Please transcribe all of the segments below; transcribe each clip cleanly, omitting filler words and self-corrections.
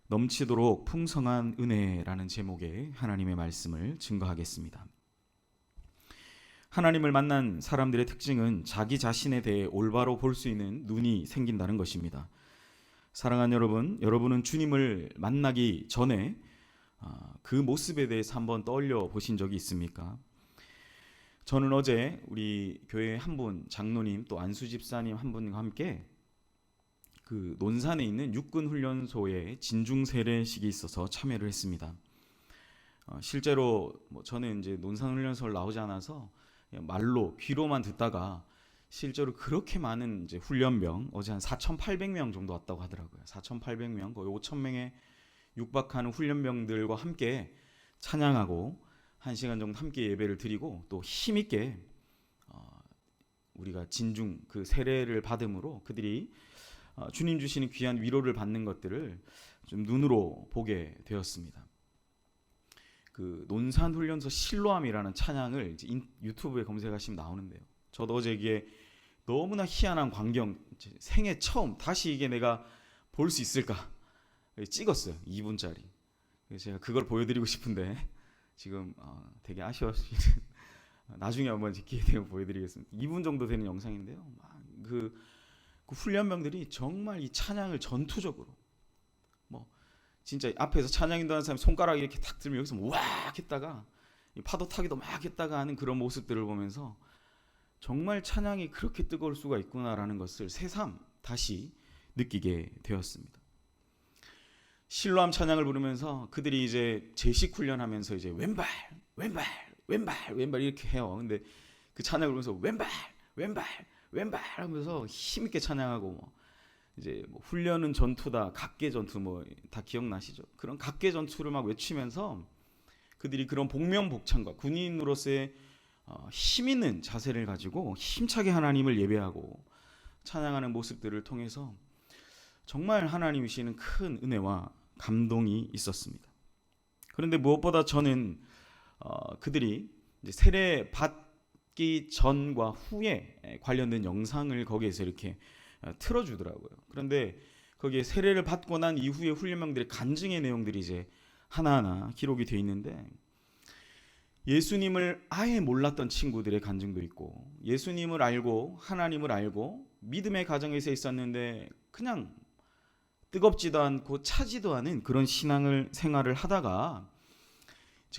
넘치도록 풍성한 은혜라는 제목의 하나님의 말씀을 증거하겠습니다. 하나님을 만난 사람들의 특징은 자기 자신에 대해 올바로 볼 수 있는 눈이 생긴다는 것입니다. 사랑하는 여러분, 여러분은 주님을 만나기 전에 그 모습에 대해서 한번 떠올려 보신 적이 있습니까? 저는 어제 우리 교회 한 분, 장로님 또 안수 집사님 한 분과 함께 그 논산에 있는 육군 훈련소에 진중 세례식이 있어서 참여를 했습니다. 실제로 저는 이제 논산 훈련소를 나오지 않아서 말로 귀로만 듣다가 실제로 그렇게 많은 이제 훈련병, 어제 한 4,800명 정도 왔다고 하더라고요. 4,800명, 거의 5,000명에 육박하는 훈련병들과 함께 찬양하고 1시간 정도 함께 예배를 드리고 또 힘있게 우리가 진중 그 세례를 받음으로 그들이 주님 주시는 귀한 위로를 받는 것들을 좀 눈으로 보게 되었습니다. 그 논산훈련소 실로암이라는 찬양을 이제 유튜브에 검색하시면 나오는데요. 저도 어제 이게 너무나 희한한 광경, 생애 처음 다시 이게 내가 볼 수 있을까 찍었어요. 2분짜리. 그래서 제가 그걸 보여드리고 싶은데 지금 되게 아쉬워하시는 나중에 한번 기회 되면 보여드리겠습니다. 2분 정도 되는 영상인데요. 그 훈련병들이 정말 이 찬양을 전투적으로 진짜 앞에서 찬양 인도하는 사람이 손가락 이렇게 탁 들면 여기서 우악 했다가 파도 타기도 막 했다가 하는 그런 모습들을 보면서 정말 찬양이 그렇게 뜨거울 수가 있구나라는 것을 새삼 다시 느끼게 되었습니다. 실로암 찬양을 부르면서 그들이 이제 제식 훈련하면서 이제 왼발 이렇게 해요. 근데 그 찬양을 부르면서 왼발 하면서 힘있게 찬양하고 이제 훈련은 전투다, 각계 전투 다 기억나시죠? 그런 각계 전투를 막 외치면서 그들이 그런 복면복창과 군인으로서의 힘 있는 자세를 가지고 힘차게 하나님을 예배하고 찬양하는 모습들을 통해서 정말 하나님이 주시는 큰 은혜와 감동이 있었습니다. 그런데 무엇보다 저는 그들이 이제 세례 받기 전과 후에 관련된 영상을 거기에서 이렇게 틀어주더라고요. 그런데 거기에 세례를 받고 난 이후에 훈련병들의 간증의 내용들이 이제 하나하나 기록이 되어 있는데 예수님을 아예 몰랐던 친구들의 간증도 있고 예수님을 알고 하나님을 알고 믿음의 가정에서 있었는데 그냥 뜨겁지도 않고 차지도 않은 그런 신앙을 생활을 하다가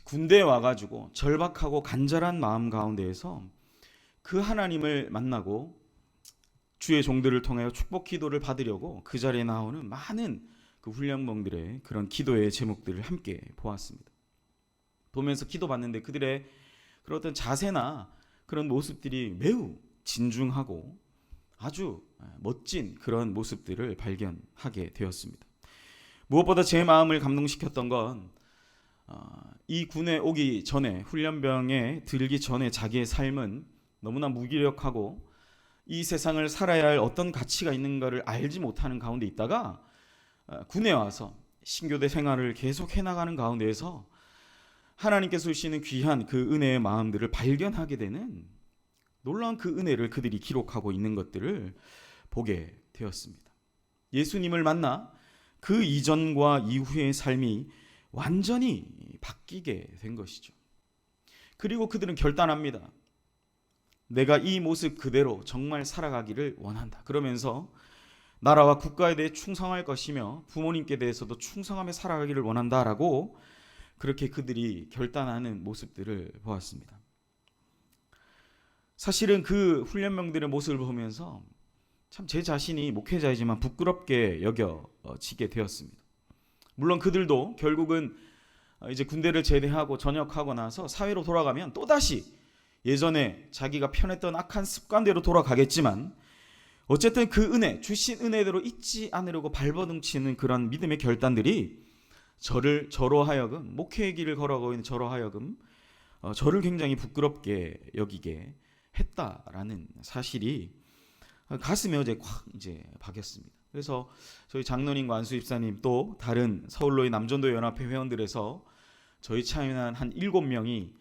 군대에 와가지고 절박하고 간절한 마음 가운데에서 그 하나님을 만나고 주의 종들을 통하여 축복 기도를 받으려고 그 자리에 나오는 많은 그 훈련병들의 그런 기도의 제목들을 함께 보았습니다. 보면서 기도받는데 그들의 그런 어떤 자세나 그런 모습들이 매우 진중하고 아주 멋진 그런 모습들을 발견하게 되었습니다. 무엇보다 제 마음을 감동시켰던 건 이 군에 오기 전에 훈련병에 들기 전에 자기의 삶은 너무나 무기력하고 이 세상을 살아야 할 어떤 가치가 있는가를 알지 못하는 가운데 있다가 군에 와서 신교대 생활을 계속 해나가는 가운데에서 하나님께서 주시는 귀한 그 은혜의 마음들을 발견하게 되는 놀라운 그 은혜를 그들이 기록하고 있는 것들을 보게 되었습니다. 예수님을 만나 그 이전과 이후의 삶이 완전히 바뀌게 된 것이죠. 그리고 그들은 결단합니다. 내가 이 모습 그대로 정말 살아가기를 원한다. 그러면서 나라와 국가에 대해 충성할 것이며 부모님께 대해서도 충성하며 살아가기를 원한다라고 그렇게 그들이 결단하는 모습들을 보았습니다. 사실은 그 훈련병들의 모습을 보면서 참 제 자신이 목회자이지만 부끄럽게 여겨지게 되었습니다. 물론 그들도 결국은 이제 군대를 제대하고 전역하고 나서 사회로 돌아가면 또다시 예전에 자기가 편했던 악한 습관대로 돌아가겠지만 어쨌든 그 은혜, 주신 은혜대로 잊지 않으려고 발버둥치는 그런 믿음의 결단들이 저로 하여금 목회의 길을 걸어가고 있는 저로 하여금 저를 굉장히 부끄럽게 여기게 했다라는 사실이 가슴에 어제 확 이제 박였습니다. 그래서 저희 장로님과 안수 집사님 또 다른 서울로의 남전도 연합회 회원들에서 저희 참여한 한 7명이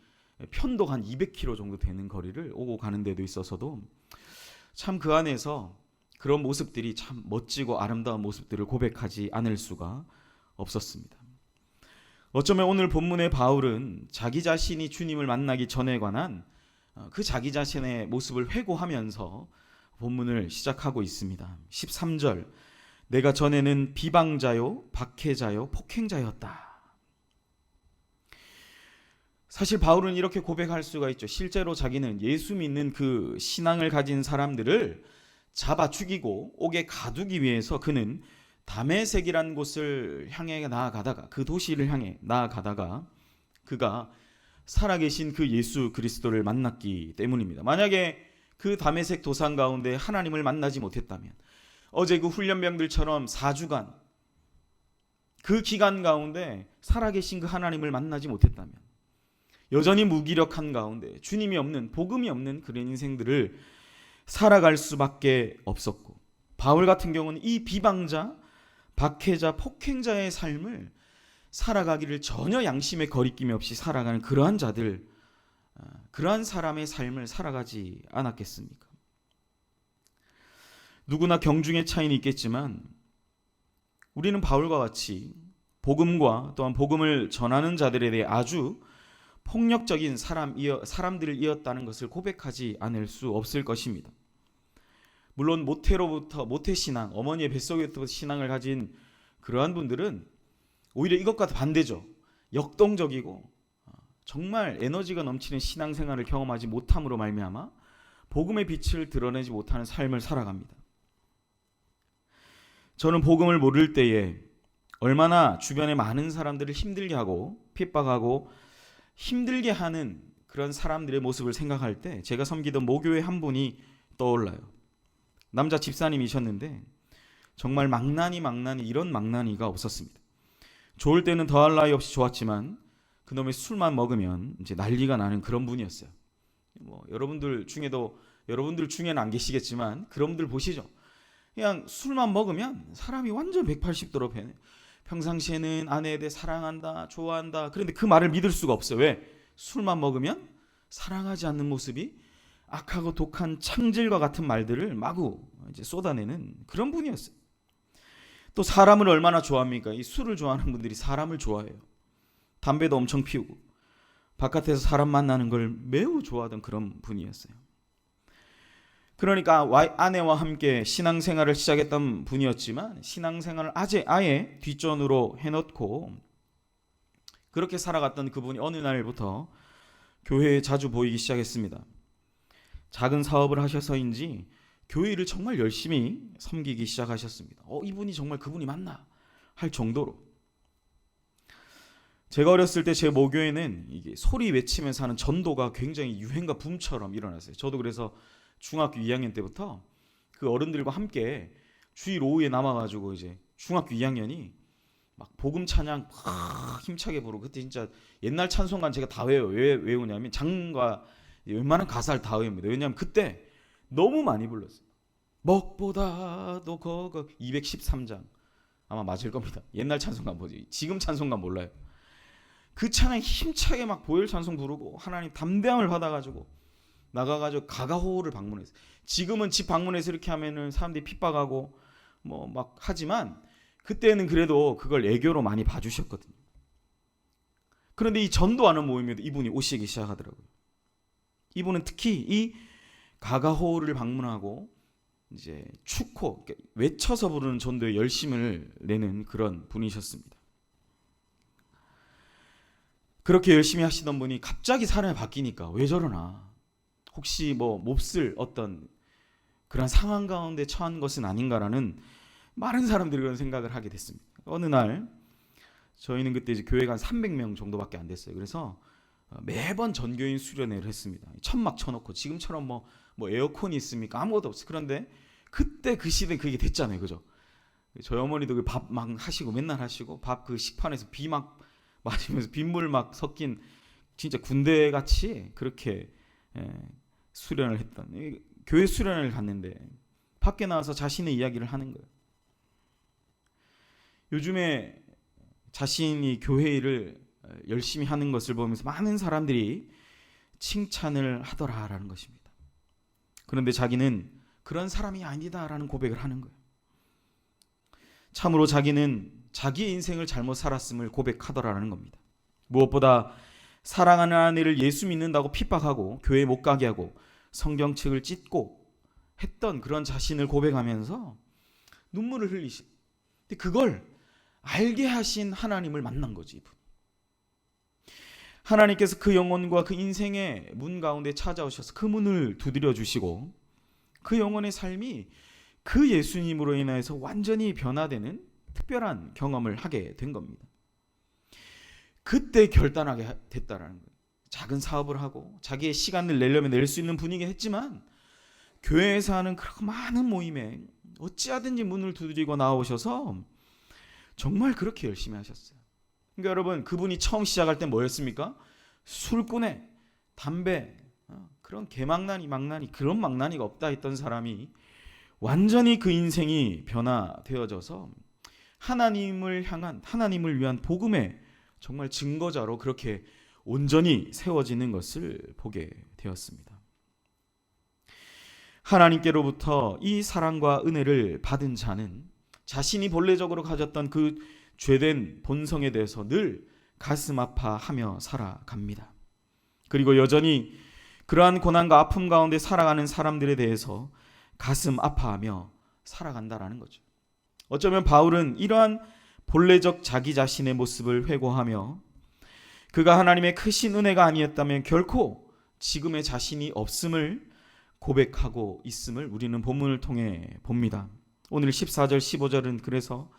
편도 한 200km 정도 되는 거리를 오고 가는 데도 있어서도 참 그 안에서 그런 모습들이 참 멋지고 아름다운 모습들을 고백하지 않을 수가 없었습니다. 어쩌면 오늘 본문의 바울은 자기 자신이 주님을 만나기 전에 관한 그 자기 자신의 모습을 회고하면서 본문을 시작하고 있습니다. 13절, 내가 전에는 비방자요, 박해자요, 폭행자였다. 사실 바울은 이렇게 고백할 수가 있죠. 실제로 자기는 예수 믿는 그 신앙을 가진 사람들을 잡아 죽이고 옥에 가두기 위해서 그는 다메섹이라는 곳을 향해 나아가다가, 그 도시를 향해 나아가다가 그가 살아계신 그 예수 그리스도를 만났기 때문입니다. 만약에 그 다메섹 도상 가운데 하나님을 만나지 못했다면, 어제 그 훈련병들처럼 4주간 그 기간 가운데 살아계신 그 하나님을 만나지 못했다면, 여전히 무기력한 가운데 주님이 없는, 복음이 없는 그런 인생들을 살아갈 수밖에 없었고, 바울 같은 경우는 이 비방자, 박해자, 폭행자의 삶을 살아가기를 전혀 양심의 거리낌이 없이 살아가는 그러한 자들, 그러한 사람의 삶을 살아가지 않았겠습니까? 누구나 경중의 차이는 있겠지만 우리는 바울과 같이 복음과 또한 복음을 전하는 자들에 대해 아주 폭력적인 사람들을 이었다는 것을 고백하지 않을 수 없을 것입니다. 물론 모태신앙, 어머니의 뱃속에부터 신앙을 가진 그러한 분들은 오히려 이것과 반대죠. 역동적이고 정말 에너지가 넘치는 신앙생활을 경험하지 못함으로 말미암아 복음의 빛을 드러내지 못하는 삶을 살아갑니다. 저는 복음을 모를 때에 얼마나 주변에 많은 사람들을 힘들게 하고 핍박하고 힘들게 하는 그런 사람들의 모습을 생각할 때 제가 섬기던 모교회 한 분이 떠올라요. 남자 집사님이셨는데 정말 망나니 이런 망나니가 없었습니다. 좋을 때는 더할 나위 없이 좋았지만 그놈의 술만 먹으면 이제 난리가 나는 그런 분이었어요. 여러분들 중에는 안 계시겠지만 그런 분들 보시죠. 그냥 술만 먹으면 사람이 완전 180도로 변해. 평상시에는 아내에 대해 사랑한다, 좋아한다. 그런데 그 말을 믿을 수가 없어요. 왜? 술만 먹으면 사랑하지 않는 모습이 악하고 독한 창질과 같은 말들을 마구 이제 쏟아내는 그런 분이었어요. 또 사람을 얼마나 좋아합니까? 이 술을 좋아하는 분들이 사람을 좋아해요. 담배도 엄청 피우고 바깥에서 사람 만나는 걸 매우 좋아하던 그런 분이었어요. 그러니까 아내와 함께 신앙생활을 시작했던 분이었지만 신앙생활을 아예 뒷전으로 해놓고 그렇게 살아갔던 그분이 어느 날부터 교회에 자주 보이기 시작했습니다. 작은 사업을 하셔서인지 교회를 정말 열심히 섬기기 시작하셨습니다. 이분이 정말 그분이 맞나 할 정도로. 제가 어렸을 때 제 모교에는 이게 소리 외치면서 하는 전도가 굉장히 유행과 붐처럼 일어났어요. 저도 그래서 중학교 2학년 때부터 그 어른들과 함께 주일 오후에 남아가지고 이제 중학교 2학년이 막 복음 찬양 막 힘차게 부르고, 그때 진짜 옛날 찬송가 제가 다 외워요. 왜 외우냐면 장과 웬만한 가사를 다 외웁니다. 왜냐하면 그때 너무 많이 불렀어요. 먹보다도 거거 213장 아마 맞을 겁니다. 옛날 찬송가 뭐지? 지금 찬송가 몰라요. 그 찬양 힘차게 막 보혈 찬송 부르고 하나님 담대함을 받아가지고 나가가지고 가가호를 방문했어요. 지금은 집 방문해서 이렇게 하면은 사람들이 핍박하고 뭐 막 하지만 그때는 그래도 그걸 애교로 많이 봐주셨거든요. 그런데 이 전도하는 모임에도 이분이 오시기 시작하더라고요. 이분은 특히 이 가가호를 방문하고 이제 축호, 외쳐서 부르는 전도에 열심을 내는 그런 분이셨습니다. 그렇게 열심히 하시던 분이 갑자기 사람이 바뀌니까 왜 저러나, 혹시 뭐 몹쓸 어떤 그런 상황 가운데 처한 것은 아닌가라는 많은 사람들이 그런 생각을 하게 됐습니다. 어느 날 저희는 그때 이제 교회가 한 300명 정도밖에 안 됐어요. 그래서 매번 전교인 수련회를 했습니다. 천막 쳐놓고 지금처럼 뭐 에어컨이 있습니까? 아무것도 없어요. 그런데 그때 그 시대에 그게 됐잖아요, 그죠? 저희 어머니도 그 밥 막 하시고 맨날 하시고 밥 그 식판에서 비 막 마시면서 빗물 막 섞인 진짜 군대 같이 그렇게 수련을 했던, 교회 수련을 갔는데 밖에 나와서 자신의 이야기를 하는 거예요. 요즘에 자신이 교회 일을 열심히 하는 것을 보면서 많은 사람들이 칭찬을 하더라라는 것입니다. 그런데 자기는 그런 사람이 아니다라는 고백을 하는 거예요. 참으로 자기는 자기의 인생을 잘못 살았음을 고백하더라는 겁니다. 무엇보다 사랑하는 아내를 예수 믿는다고 핍박하고 교회 못 가게 하고 성경책을 찢고 했던 그런 자신을 고백하면서 눈물을 흘리신. 근데 그걸 알게 하신 하나님을 만난 거지. 이분. 하나님께서 그 영혼과 그 인생의 문 가운데 찾아오셔서 그 문을 두드려 주시고 그 영혼의 삶이 그 예수님으로 인해서 완전히 변화되는 특별한 경험을 하게 된 겁니다. 그때 결단하게 됐다라는 거예요. 작은 사업을 하고 자기의 시간을 내려면 낼 수 있는 분이긴 했지만 교회에서 하는 그렇게 많은 모임에 어찌하든지 문을 두드리고 나오셔서 정말 그렇게 열심히 하셨어요. 그러니까 여러분, 그분이 처음 시작할 때 뭐였습니까? 술꾼에 담배, 그런 개망나니 그런 망나니가 없다 했던 사람이 완전히 그 인생이 변화되어져서 하나님을 향한, 하나님을 위한 복음의 정말 증거자로 그렇게 온전히 세워지는 것을 보게 되었습니다. 하나님께로부터 이 사랑과 은혜를 받은 자는 자신이 본래적으로 가졌던 그 죄된 본성에 대해서 늘 가슴 아파하며 살아갑니다. 그리고 여전히 그러한 고난과 아픔 가운데 살아가는 사람들에 대해서 가슴 아파하며 살아간다라는 거죠. 어쩌면 바울은 이러한 본래적 자기 자신의 모습을 회고하며 그가 하나님의 크신 은혜가 아니었다면 결코 지금의 자신이 없음을 고백하고 있음을 우리는 본문을 통해 봅니다. 오늘 14절 15절은 그래서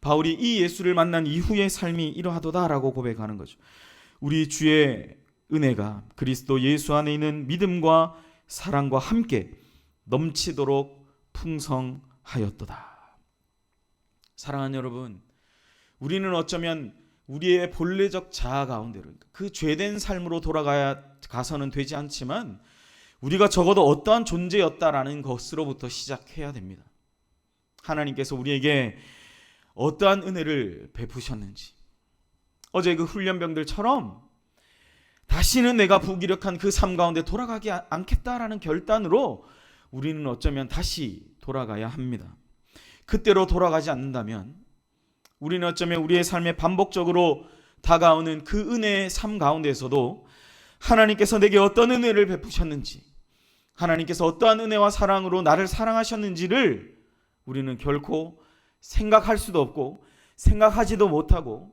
바울이 이 예수를 만난 이후의 삶이 이러하도다라고 고백하는 거죠. 우리 주의 은혜가 그리스도 예수 안에 있는 믿음과 사랑과 함께 넘치도록 풍성하였도다. 사랑하는 여러분, 우리는 어쩌면 우리의 본래적 자아 가운데로 그 죄된 삶으로 돌아가서는 되지 않지만 우리가 적어도 어떠한 존재였다라는 것으로부터 시작해야 됩니다. 하나님께서 우리에게 어떠한 은혜를 베푸셨는지, 어제 그 훈련병들처럼 다시는 내가 무기력한 그 삶 가운데 돌아가지 않겠다라는 결단으로 우리는 어쩌면 다시 돌아가야 합니다. 그때로 돌아가지 않는다면 우리는 어쩌면 우리의 삶에 반복적으로 다가오는 그 은혜의 삶 가운데서도 하나님께서 내게 어떤 은혜를 베푸셨는지, 하나님께서 어떠한 은혜와 사랑으로 나를 사랑하셨는지를 우리는 결코 생각할 수도 없고 생각하지도 못하고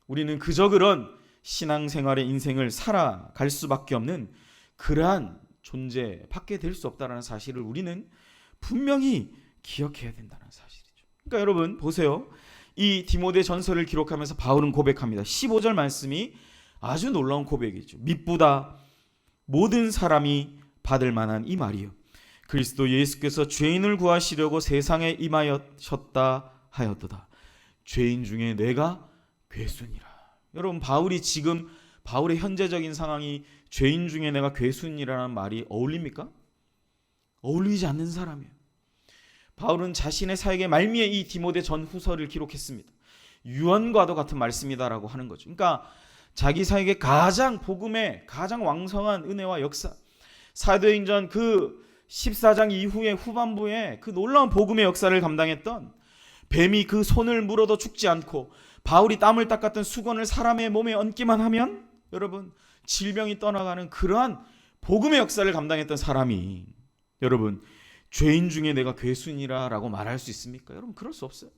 우리는 그저 그런 신앙생활의 인생을 살아갈 수밖에 없는 그러한 존재밖에 될 수 없다는 사실을 우리는 분명히 기억해야 된다는 사실이죠. 그러니까 여러분 보세요. 이 디모데 전서를 기록하면서 바울은 고백합니다. 15절 말씀이 아주 놀라운 고백이죠. mit보다 모든 사람이 받을 만한 이 말이요, 그리스도 예수께서 죄인을 구하시려고 세상에 임하셨다 하였도다. 죄인 중에 내가 괴순이라. 여러분, 바울이 지금 바울의 현재적인 상황이 죄인 중에 내가 괴순이라는 말이 어울립니까? 어울리지 않는 사람이에요. 바울은 자신의 사역의 말미에 이 디모데 전후서를 기록했습니다. 유언과도 같은 말씀이다라고 하는 거죠. 그러니까 자기 사역의 가장 복음의 가장 왕성한 은혜와 역사, 사도행전 그 14장 이후의 후반부에 그 놀라운 복음의 역사를 감당했던, 뱀이 그 손을 물어도 죽지 않고 바울이 땀을 닦았던 수건을 사람의 몸에 얹기만 하면 여러분 질병이 떠나가는 그러한 복음의 역사를 감당했던 사람이 여러분 죄인 중에 내가 괴순이라고 말할 수 있습니까? 여러분 그럴 수 없어요.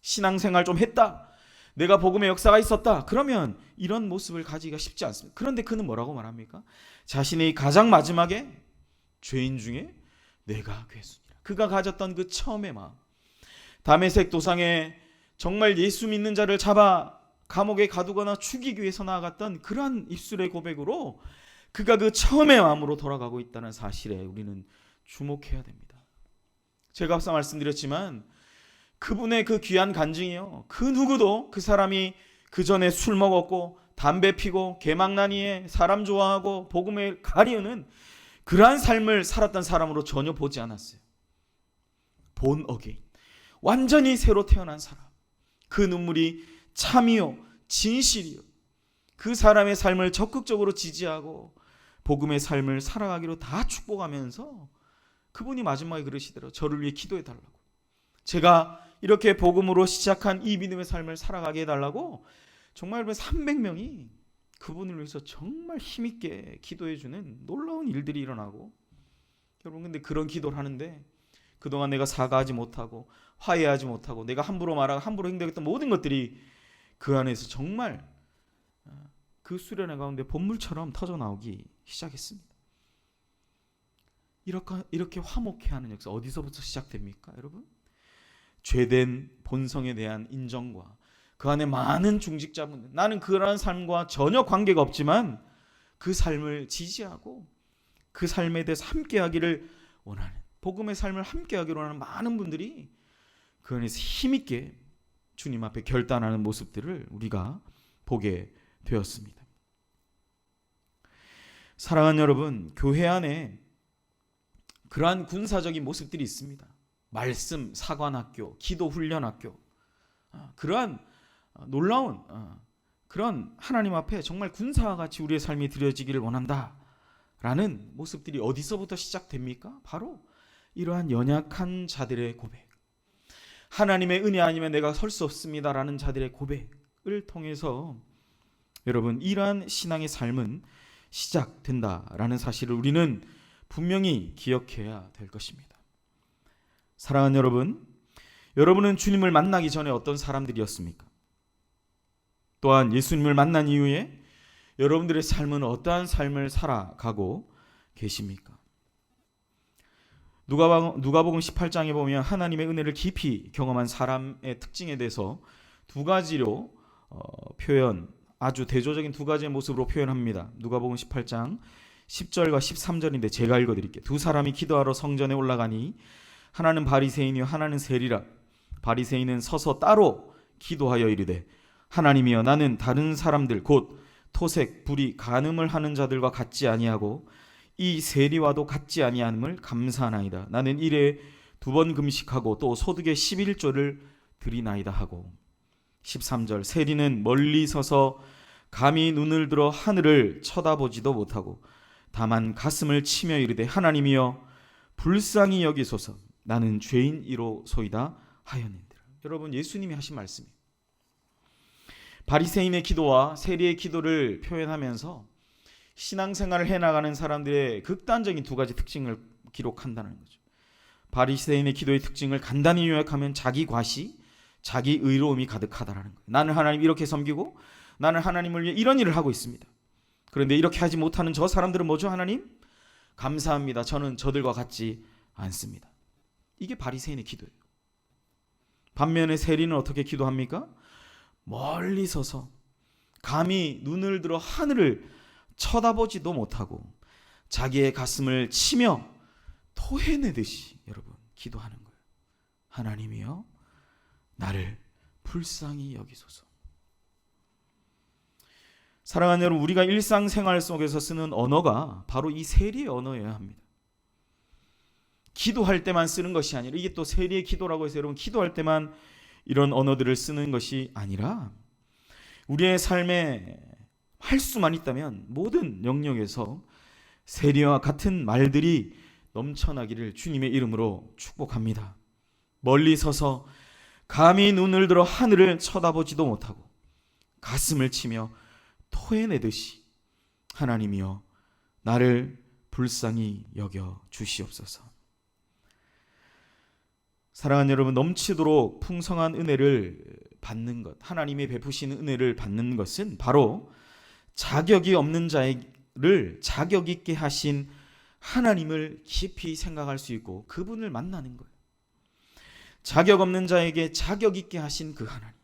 신앙생활 좀 했다, 내가 복음의 역사가 있었다, 그러면 이런 모습을 가지기가 쉽지 않습니다. 그런데 그는 뭐라고 말합니까? 자신의 가장 마지막에 죄인 중에 내가 괴순이라. 그가 가졌던 그 처음의 마음, 다메섹 도상에 정말 예수 믿는 자를 잡아 감옥에 가두거나 죽이기 위해서 나아갔던 그러한 입술의 고백으로 그가 그 처음의 마음으로 돌아가고 있다는 사실에 우리는 주목해야 됩니다. 제가 앞서 말씀드렸지만 그분의 그 귀한 간증이요, 그 누구도 그 사람이 그 전에 술 먹었고 담배 피고 개망나니에 사람 좋아하고 복음을 가리우는 그러한 삶을 살았던 사람으로 전혀 보지 않았어요. 본 어게인, 완전히 새로 태어난 사람, 그 눈물이 참이요 진실이요, 그 사람의 삶을 적극적으로 지지하고 복음의 삶을 살아가기로 다 축복하면서 그분이 마지막에 그러시더라고요. 저를 위해 기도해 달라고. 제가 이렇게 복음으로 시작한 이 믿음의 삶을 살아가게 해달라고 정말 300명이 그분을 위해서 정말 힘있게 기도해주는 놀라운 일들이 일어나고, 여러분 근데 그런 기도를 하는데 그동안 내가 사과하지 못하고 화해하지 못하고 내가 함부로 말하고 함부로 행동했던 모든 것들이 그 안에서 정말 그 수련회 가운데 본물처럼 터져나오기 시작했습니다. 이렇게 화목해하는 역사 어디서부터 시작됩니까, 여러분? 죄된 본성에 대한 인정과 그 안에 많은 중직자분들, 나는 그러한 삶과 전혀 관계가 없지만 그 삶을 지지하고 그 삶에 대해서 함께하기를 원하는, 복음의 삶을 함께하기를 원하는 많은 분들이 그 안에서 힘있게 주님 앞에 결단하는 모습들을 우리가 보게 되었습니다. 사랑하는 여러분, 교회 안에 그러한 군사적인 모습들이 있습니다. 말씀 사관학교, 기도 훈련학교, 그러한 놀라운 그런 하나님 앞에 정말 군사와 같이 우리의 삶이 드려지기를 원한다라는 모습들이 어디서부터 시작됩니까? 바로 이러한 연약한 자들의 고백, 하나님의 은혜 아니면 내가 설 수 없습니다라는 자들의 고백을 통해서 여러분 이러한 신앙의 삶은 시작된다라는 사실을 우리는 분명히 기억해야 될 것입니다. 사랑하는 여러분, 여러분은 주님을 만나기 전에 어떤 사람들이었습니까? 또한 예수님을 만난 이후에 여러분들의 삶은 어떠한 삶을 살아가고 계십니까? 누가복음 18장에 보면 하나님의 은혜를 깊이 경험한 사람의 특징에 대해서 두 가지로 아주 대조적인 두 가지의 모습으로 표현합니다. 누가복음 18장 10절과 13절인데 제가 읽어드릴게요. 두 사람이 기도하러 성전에 올라가니 하나는 바리새인이요 하나는 세리라. 바리새인은 서서 따로 기도하여 이르되 하나님이여 나는 다른 사람들 곧 토색, 불의, 간음을 하는 자들과 같지 아니하고 이 세리와도 같지 아니함을 감사하나이다. 나는 일에 2번 금식하고 또 소득의 11조를 드리나이다 하고 13절 세리는 멀리 서서 감히 눈을 들어 하늘을 쳐다보지도 못하고 다만 가슴을 치며 이르되 하나님이여 불쌍히 여기소서 나는 죄인이로소이다 하였느니라. 여러분 예수님이 하신 말씀이에요. 바리새인의 기도와 세리의 기도를 표현하면서 신앙생활을 해나가는 사람들의 극단적인 두 가지 특징을 기록한다는 거죠. 바리새인의 기도의 특징을 간단히 요약하면 자기 과시, 자기 의로움이 가득하다는 거예요. 나는 하나님 이렇게 섬기고 나는 하나님을 위해 이런 일을 하고 있습니다. 그런데 이렇게 하지 못하는 저 사람들은 뭐죠? 하나님 감사합니다. 저는 저들과 같지 않습니다. 이게 바리새인의 기도예요. 반면에 세리는 어떻게 기도합니까? 멀리 서서 감히 눈을 들어 하늘을 쳐다보지도 못하고 자기의 가슴을 치며 토해내듯이 여러분 기도하는 거예요. 하나님이여 나를 불쌍히 여기소서. 사랑하는 여러분, 우리가 일상생활 속에서 쓰는 언어가 바로 이 세리의 언어여야 합니다. 기도할 때만 쓰는 것이 아니라, 이게 또 세리의 기도라고 해서 여러분 기도할 때만 이런 언어들을 쓰는 것이 아니라 우리의 삶에 할 수만 있다면 모든 영역에서 세리와 같은 말들이 넘쳐나기를 주님의 이름으로 축복합니다. 멀리 서서 감히 눈을 들어 하늘을 쳐다보지도 못하고 가슴을 치며 토해내듯이 하나님이여 나를 불쌍히 여겨 주시옵소서. 사랑하는 여러분, 넘치도록 풍성한 은혜를 받는 것, 하나님이 베푸시는 은혜를 받는 것은 바로 자격이 없는 자를 자격 있게 하신 하나님을 깊이 생각할 수 있고 그분을 만나는 거예요. 자격 없는 자에게 자격 있게 하신 그 하나님,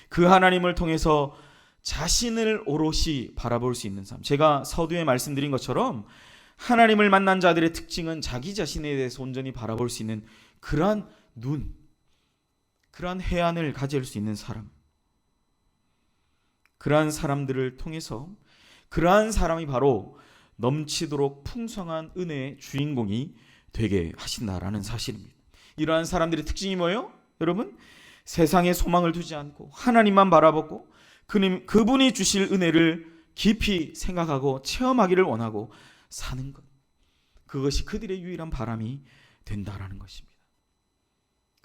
그 하나님을 통해서 자신을 오롯이 바라볼 수 있는 삶. 제가 서두에 말씀드린 것처럼 하나님을 만난 자들의 특징은 자기 자신에 대해서 온전히 바라볼 수 있는 그러한 눈, 그러한 해안을 가질 수 있는 사람, 그러한 사람들을 통해서 그러한 사람이 바로 넘치도록 풍성한 은혜의 주인공이 되게 하신다라는 사실입니다. 이러한 사람들의 특징이 뭐예요? 여러분, 세상에 소망을 두지 않고 하나님만 바라보고 그분이 주실 은혜를 깊이 생각하고 체험하기를 원하고 사는 것, 그것이 그들의 유일한 바람이 된다라는 것입니다.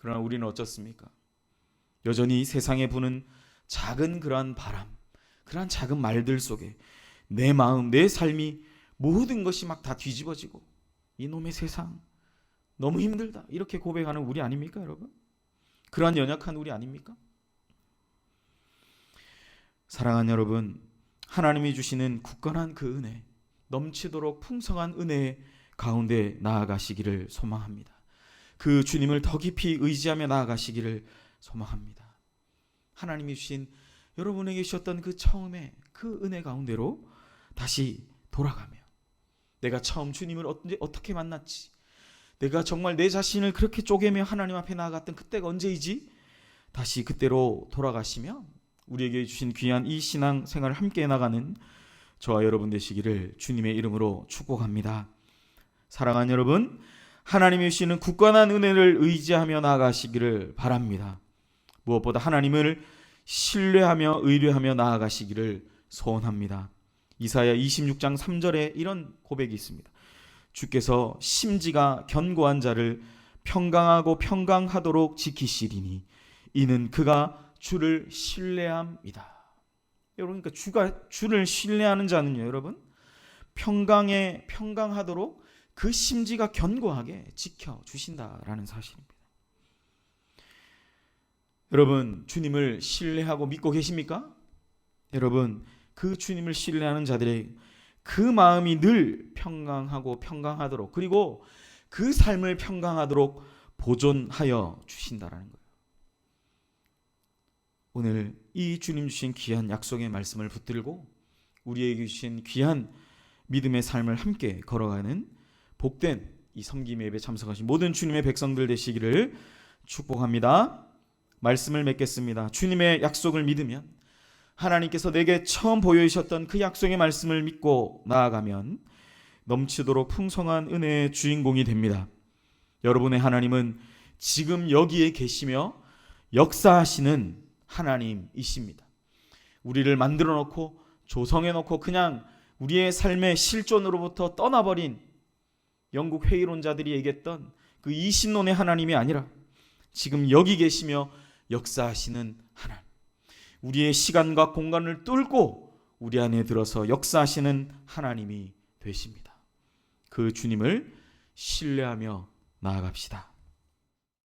그러나 우리는 어떻습니까? 여전히 세상에 부는 작은 그러한 바람, 그러한 작은 말들 속에 내 마음, 내 삶이 모든 것이 막 다 뒤집어지고 이놈의 세상 너무 힘들다 이렇게 고백하는 우리 아닙니까, 여러분? 그러한 연약한 우리 아닙니까? 사랑하는 여러분, 하나님이 주시는 굳건한 그 은혜, 넘치도록 풍성한 은혜 가운데 나아가시기를 소망합니다. 그 주님을 더 깊이 의지하며 나아가시기를 소망합니다. 하나님이 주신 여러분에게 주셨던 그 처음에 그 은혜 가운데로 다시 돌아가며 내가 처음 주님을 어떻게 만났지? 내가 정말 내 자신을 그렇게 쪼개며 하나님 앞에 나아갔던 그때가 언제이지? 다시 그때로 돌아가시며 우리에게 주신 귀한 이 신앙 생활을 함께 나가는 저와 여러분 되시기를 주님의 이름으로 축복합니다. 사랑하는 여러분, 하나님이 주시는 굳건한 은혜를 의지하며 나아가시기를 바랍니다. 무엇보다 하나님을 신뢰하며 의뢰하며 나아가시기를 소원합니다. 이사야 26장 3절에 이런 고백이 있습니다. 주께서 심지가 견고한 자를 평강하고 평강하도록 지키시리니 이는 그가 주를 신뢰함이다. 여러분, 그러니까 주를 신뢰하는 자는요, 여러분, 평강하도록 그 심지가 견고하게 지켜주신다라는 사실입니다. 여러분, 주님을 신뢰하고 믿고 계십니까? 여러분, 그 주님을 신뢰하는 자들의 그 마음이 늘 평강하고 평강하도록, 그리고 그 삶을 평강하도록 보존하여 주신다라는 거예요. 오늘 이 주님 주신 귀한 약속의 말씀을 붙들고 우리에게 주신 귀한 믿음의 삶을 함께 걸어가는 복된 이 섬김 예배에 참석하신 모든 주님의 백성들 되시기를 축복합니다. 말씀을 맺겠습니다. 주님의 약속을 믿으면, 하나님께서 내게 처음 보여주셨던 그 약속의 말씀을 믿고 나아가면 넘치도록 풍성한 은혜의 주인공이 됩니다. 여러분의 하나님은 지금 여기에 계시며 역사하시는 하나님이십니다. 우리를 만들어 놓고 조성해 놓고 그냥 우리의 삶의 실존으로부터 떠나버린 영국 회의론자들이 얘기했던 그 이신론의 하나님이 아니라 지금 여기 계시며 역사하시는 하나님, 우리의 시간과 공간을 뚫고 우리 안에 들어서 역사하시는 하나님이 되십니다. 그 주님을 신뢰하며 나아갑시다.